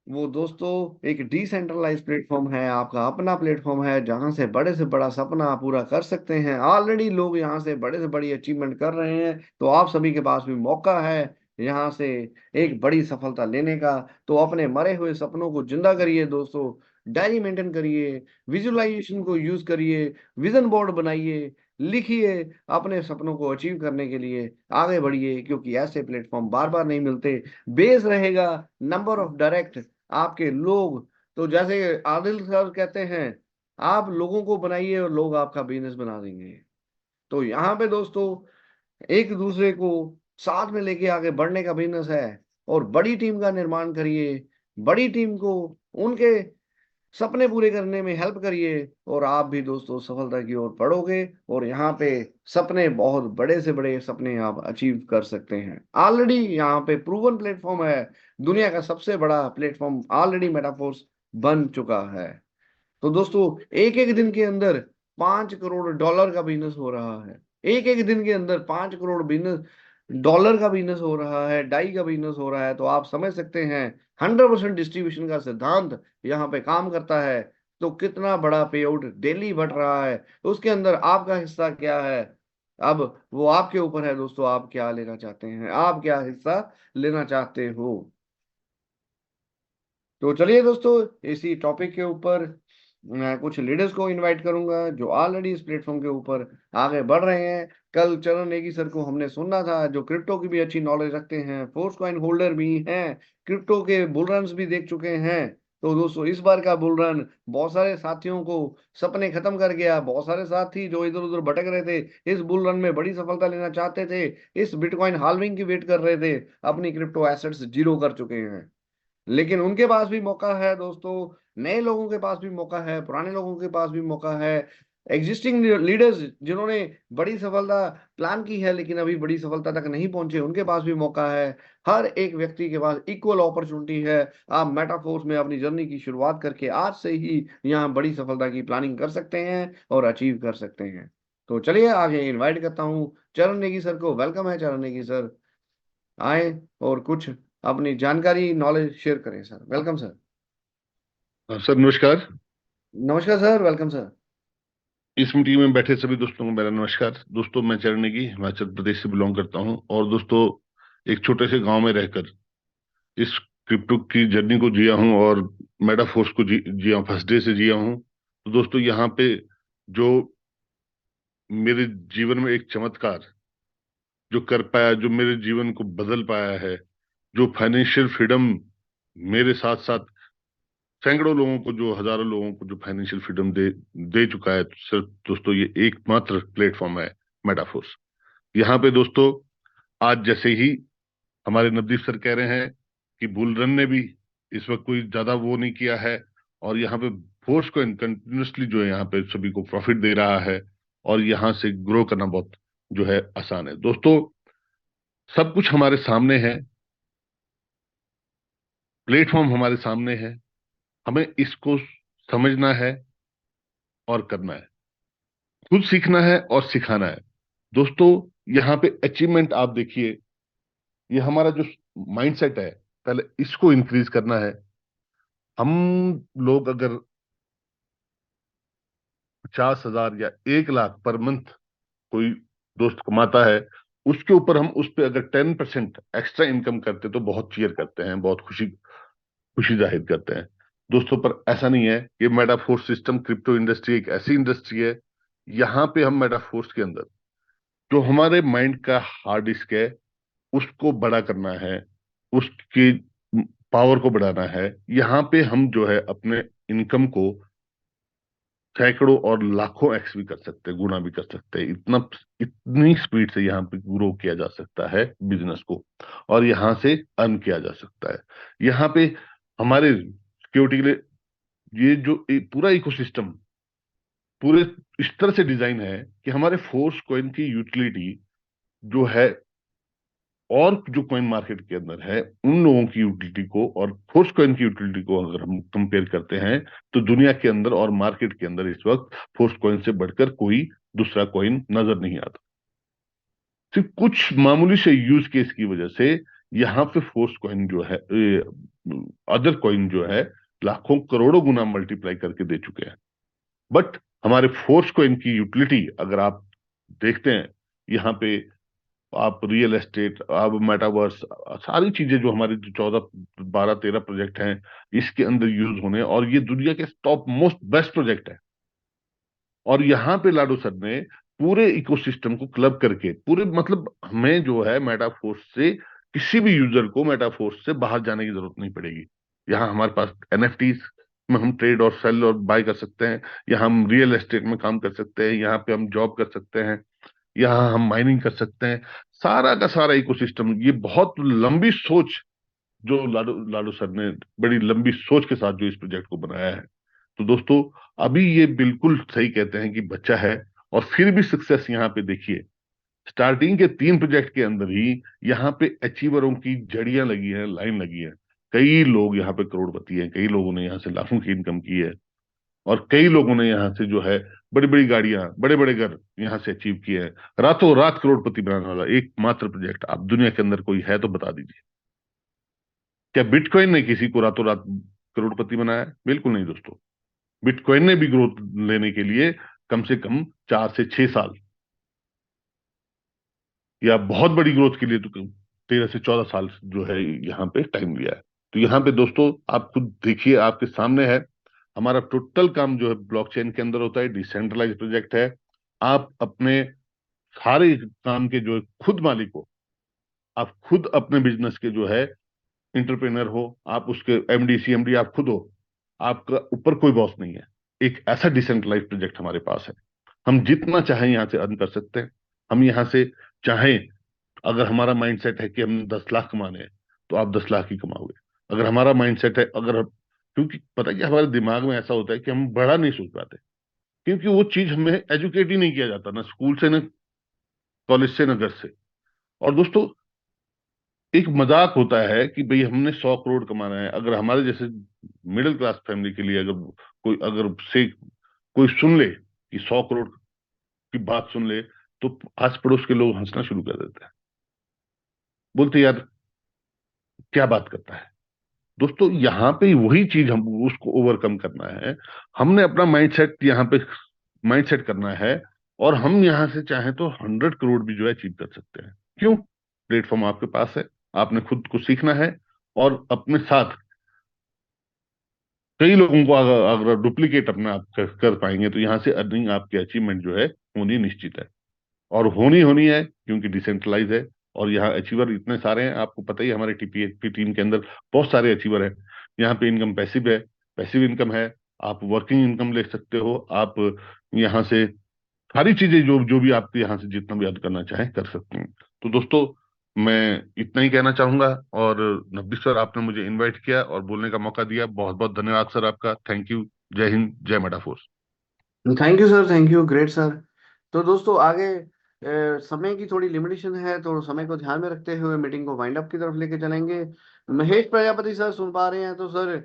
वो दोस्तों एक डिसेंट्रलाइज प्लेटफॉर्म है, आपका अपना प्लेटफॉर्म है, जहां से बड़े से बड़ा सपना आप पूरा कर सकते हैं। ऑलरेडी लोग यहाँ से बड़े से बड़ी अचीवमेंट कर रहे हैं, तो आप सभी के पास भी मौका है यहाँ से एक बड़ी सफलता लेने का। तो अपने मरे हुए सपनों को जिंदा करिए दोस्तों, डायरी मेंटेन करिए, विजुअलाइजेशन को यूज करिए, विजन बोर्ड बनाइए, लिखिए, अपने सपनों को अचीव करने के लिए आगे बढ़िए, क्योंकि ऐसे प्लेटफॉर्म बार बार नहीं मिलते। बेस रहेगा नंबर ऑफ डायरेक्ट, आपके लोग। तो जैसे आदिल सर कहते हैं, आप लोगों को बनाइए और लोग आपका बिजनेस बना देंगे। तो यहाँ पे दोस्तों एक दूसरे को साथ में लेके आगे बढ़ने का बिजनेस है, और बड़ी टीम का निर्माण करिए, बड़ी टीम को उनके सपने पूरे करने में हेल्प करिए, और आप भी दोस्तों सफलता की ओर बढ़ोगे। और यहाँ पे सपने, बहुत बड़े से बड़े सपने आप अचीव कर सकते हैं। ऑलरेडी यहाँ पे प्रूवन प्लेटफॉर्म है, दुनिया का सबसे बड़ा प्लेटफॉर्म ऑलरेडी मेटाफोर्स बन चुका है। तो दोस्तों एक एक दिन के अंदर $5 करोड़ का बिजनेस हो रहा है, एक एक दिन के अंदर 5 करोड़ बिजनेस डॉलर का बिजनेस हो रहा है, डाई का बिजनेस हो रहा है। तो आप समझ सकते हैं 100% डिस्ट्रीब्यूशन का सिद्धांत यहाँ पे काम करता है। तो कितना बड़ा पे आउट डेली बढ़ रहा है, तो उसके अंदर आपका हिस्सा क्या है? अब वो आपके ऊपर है दोस्तों, आप क्या लेना चाहते हैं, आप क्या हिस्सा लेना चाहते हो। तो चलिए दोस्तों, इसी टॉपिक के ऊपर मैं कुछ लीडर्स को इनवाइट करूंगा जो ऑलरेडी इस प्लेटफॉर्म के ऊपर आगे बढ़ रहे हैं। कल चरण नेगी सर को हमने सुना था, जो क्रिप्टो की भी अच्छी नॉलेज रखते हैं, फोर्स कॉइन होल्डर भी हैं, क्रिप्टो के बुल रन्स भी देख चुके हैं। तो दोस्तों इस बार का बुल रन बहुत सारे साथियों को सपने खत्म कर गया। बहुत सारे साथी जो इधर उधर भटक रहे थे, इस बुल रन में बड़ी सफलता लेना चाहते थे, इस बिटकॉइन हाल्विंग की वेट कर रहे थे, अपनी क्रिप्टो एसेट्स जीरो कर चुके हैं। लेकिन उनके पास भी मौका है दोस्तों, नए लोगों के पास भी मौका है, पुराने लोगों के पास भी मौका है, एग्जिस्टिंग लीडर्स जिन्होंने बड़ी सफलता प्लान की है लेकिन अभी बड़ी सफलता तक नहीं पहुंचे, उनके पास भी मौका है। हर एक व्यक्ति के पास इक्वल अपॉर्चुनिटी है। आप मेटाफोर्स में अपनी जर्नी की शुरुआत करके आज से ही यहाँ बड़ी सफलता की प्लानिंग कर सकते हैं और अचीव कर सकते हैं। तो चलिए आगे इनवाइट करता हूँ चरण नेगी सर को। वेलकम है चरण नेगी सर, आए और कुछ अपनी जानकारी नॉलेज शेयर करें सर। Welcome sir. सर नमस्कार। नमस्कार सर, वेलकम सर। इस मीटिंग में बैठे सभी दोस्तों को मेरा नमस्कार। दोस्तों मैं चरण नेगी हिमाचल प्रदेश से बिलोंग करता हूं, और दोस्तों एक छोटे से गांव में रहकर इस क्रिप्टो की जर्नी को जिया हूं, और मेटाफोर्स को जिया फर्स्ट डे से जिया हूं। तो दोस्तों यहाँ पे जो मेरे जीवन में एक चमत्कार जो कर पाया, जो मेरे जीवन को बदल पाया है, जो फाइनेंशियल फ्रीडम मेरे साथ साथ सैकड़ों लोगों को, जो हजारों लोगों को जो फाइनेंशियल फ्रीडम दे दे चुका है, सिर्फ दोस्तों ये एकमात्र प्लेटफॉर्म है मेटाफोर्स। यहाँ पे दोस्तों आज जैसे ही हमारे नवदीप सर कह रहे हैं कि बुल रन ने भी इस वक्त कोई ज्यादा वो नहीं किया है, और यहाँ पे फोर्स को कंटिन्यूसली जो है यहाँ पे सभी को प्रॉफिट दे रहा है, और यहाँ से ग्रो करना बहुत जो है आसान है। दोस्तों सब कुछ हमारे सामने है, प्लेटफॉर्म हमारे सामने है, हमें इसको समझना है और करना है, खुद सीखना है और सिखाना है। दोस्तों यहाँ पे अचीवमेंट आप देखिए, ये हमारा जो माइंडसेट है, पहले इसको इंक्रीज करना है। हम लोग अगर 50,000 या 1 लाख पर मंथ कोई दोस्त कमाता है, उसके ऊपर हम उस पे अगर 10% एक्स्ट्रा इनकम करते तो बहुत चीयर करते हैं, बहुत खुशी खुशी जाहिर करते हैं। दोस्तों पर ऐसा नहीं है। ये मेटाफोर्स सिस्टम क्रिप्टो इंडस्ट्री एक ऐसी इंडस्ट्री है, यहाँ पे हम मेटाफोर्स के अंदर जो हमारे माइंड का हार्ड डिस्क है उसको बड़ा करना है, उसकी पावर को बढ़ाना है। यहाँ पे हम जो है अपने इनकम को सैकड़ों और लाखों एक्स भी कर सकते हैं, गुना भी कर सकते हैं। इतनी स्पीड से यहाँ पे ग्रो किया जा सकता है बिजनेस को, और यहाँ से अर्न किया जा सकता है। यहाँ पे हमारे सिक्योरिटी के लिए ये जो पूरा इकोसिस्टम पूरे इस तरह से डिजाइन है कि हमारे फोर्स कॉइन की यूटिलिटी जो है, और जो कॉइन मार्केट के अंदर है उन लोगों की यूटिलिटी को और फोर्स कॉइन की यूटिलिटी को अगर हम कंपेयर करते हैं, तो दुनिया के अंदर और मार्केट के अंदर इस वक्त फोर्स कॉइन से बढ़कर कोई दूसरा कॉइन नजर नहीं आता। सिर्फ कुछ मामूली से यूज केस की वजह से यहाँ पे फोर्स कॉइन जो है, अदर कॉइन जो है, लाखों करोड़ों गुना मल्टीप्लाई करके दे चुके हैं। बट हमारे फोर्स कॉइन की यूटिलिटी अगर आप देखते हैं, यहाँ पे आप रियल एस्टेट, आप मेटावर्स, सारी चीजें जो हमारे जो 14 12 13 प्रोजेक्ट हैं इसके अंदर यूज होने, और ये दुनिया के टॉप मोस्ट बेस्ट प्रोजेक्ट है। और यहाँ पे लाडो सर ने पूरे इकोसिस्टम को क्लब करके पूरे, मतलब हमें जो है मेटाफोर्स से किसी भी यूजर को मेटाफोर्स से बाहर जाने की जरूरत नहीं पड़ेगी। यहाँ हमारे पास एनएफटीज में हम ट्रेड और सेल और बाय कर सकते हैं, यहाँ हम रियल एस्टेट में काम कर सकते हैं, यहाँ पे हम जॉब कर सकते हैं, यहाँ हम माइनिंग कर सकते हैं, सारा का सारा इकोसिस्टम। ये बहुत लंबी सोच जो लाडो लाडो सर ने बड़ी लंबी सोच के साथ जो इस प्रोजेक्ट को बनाया है। तो दोस्तों, अभी ये बिल्कुल सही कहते हैं कि बच्चा है, और फिर भी सक्सेस यहाँ पे देखिए, स्टार्टिंग के 3 प्रोजेक्ट के अंदर ही यहाँ पे अचीवरों की जड़ियां लगी हैं, लाइन लगी है। कई लोग यहाँ पे करोड़पति हैं, कई लोगों ने यहाँ से लाखों की इनकम की है, और कई लोगों ने यहाँ से जो है बड़ी बड़ी गाड़ियां, बड़े बड़े घर यहाँ से अचीव किए हैं। रातों रात करोड़पति बनाने वाला एकमात्र प्रोजेक्ट आप दुनिया के अंदर कोई है तो बता दीजिए। क्या बिटकॉइन ने किसी को रातों रात करोड़पति बनाया है? बिल्कुल नहीं दोस्तों। बिटकॉइन ने भी ग्रोथ लेने के लिए कम से कम 4 से 6 साल, या बहुत बड़ी ग्रोथ के लिए तो 13 से 14 साल जो है यहाँ पे टाइम लिया है। तो यहाँ पे दोस्तों आप खुद देखिए, आपके सामने है। हमारा टोटल काम जो है ब्लॉकचेन के अंदर होता है, डिसेंट्रलाइज प्रोजेक्ट है। आप अपने सारे काम के जो है खुद मालिक हो, आप खुद अपने बिजनेस के जो है इंटरप्रेनर हो, आप उसके एमडी सीएमडी आप खुद हो, आपका ऊपर कोई बॉस नहीं है। एक ऐसा डिसेंट्रलाइज प्रोजेक्ट हमारे पास है। हम जितना चाहें यहाँ से अर्न कर सकते हैं। हम यहाँ से चाहें, अगर हमारा माइंडसेट है कि हम 10 लाख कमाने हैं, तो आप 10 लाख ही कमाओगे। अगर हमारा माइंडसेट है, क्योंकि पता है कि हमारे दिमाग में ऐसा होता है कि हम बड़ा नहीं सोच पाते, क्योंकि वो चीज हमें एजुकेट ही नहीं किया जाता, ना स्कूल से, ना कॉलेज से, ना घर से। और दोस्तों, एक मजाक होता है कि भाई हमने 100 करोड़ कमाना है। अगर हमारे जैसे मिडिल क्लास फैमिली के लिए अगर से कोई सुन ले कि 100 करोड़ की बात सुन ले, तो आस पड़ोस के लोग हंसना शुरू कर देते हैं, बोलते यार क्या बात करता है। दोस्तों, यहाँ पे वही चीज हम उसको ओवरकम करना है। हमने अपना माइंडसेट यहाँ पे माइंडसेट करना है, और हम यहाँ से चाहें तो 100 करोड़ भी जो है अचीव कर सकते हैं। क्यों? प्लेटफॉर्म आपके पास है, आपने खुद को सीखना है, और अपने साथ कई लोगों को अगर डुप्लीकेट अपना आप कर पाएंगे, तो यहाँ से अर्निंग आपकी अचीवमेंट जो है होनी निश्चित है। और होनी होनी है, क्योंकि डिसेंट्रलाइज है। और यहाँ अचीवर इतने सारे हैं, आपको पता ही है, हमारे टीपीएचपी टीम के अंदर बहुत सारे अचीवर हैं। यहाँ पे इनकम पैसिव है, पैसिव इनकम है। आप वर्किंग इनकम ले सकते हो। आप यहाँ से सारी चीजें जो जो भी आपके यहाँ से जितना भी अर्न करना चाहें कर सकते हैं। तो दोस्तों, मैं इतना ही कहना चाहूंगा। और नवदीप सर, आपने मुझे इनवाइट किया और बोलने का मौका दिया, बहुत बहुत धन्यवाद सर आपका। Thank you. जय हिंद, जय Metaforce. Thank you sir, thank you, great sir. तो दोस्तों आगे समय की थोड़ी लिमिटेशन है, तो समय को ध्यान में रखते हुए मीटिंग को वाइंड अप की तरफ लेके चलेंगे। महेश प्रजापति सर सुन पा रहे हैं तो सर,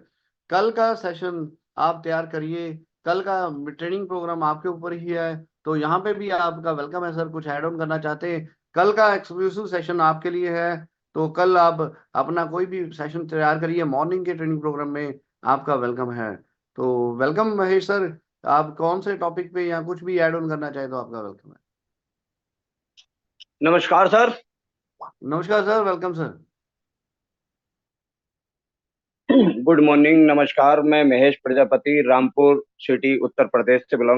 कल का सेशन आप तैयार करिए। कल का ट्रेनिंग प्रोग्राम आपके ऊपर ही है, तो यहाँ पे भी आपका वेलकम है सर। कुछ ऐड ऑन करना चाहते हैं? कल का एक्सक्लूसिव सेशन आपके लिए है, तो कल आप अपना कोई भी सेशन तैयार करिए। मॉर्निंग के ट्रेनिंग प्रोग्राम में आपका वेलकम है। तो वेलकम महेश सर। आप कौन से टॉपिक पे या कुछ भी ऐड ऑन करना चाहे तो आपका वेलकम है। नमस्कार सर। नमस्कार sir, welcome sir. Good morning, नमस्कार। मैं महेश प्रजापति, रामपुर सिटी, उत्तर प्रदेश से बिलोंग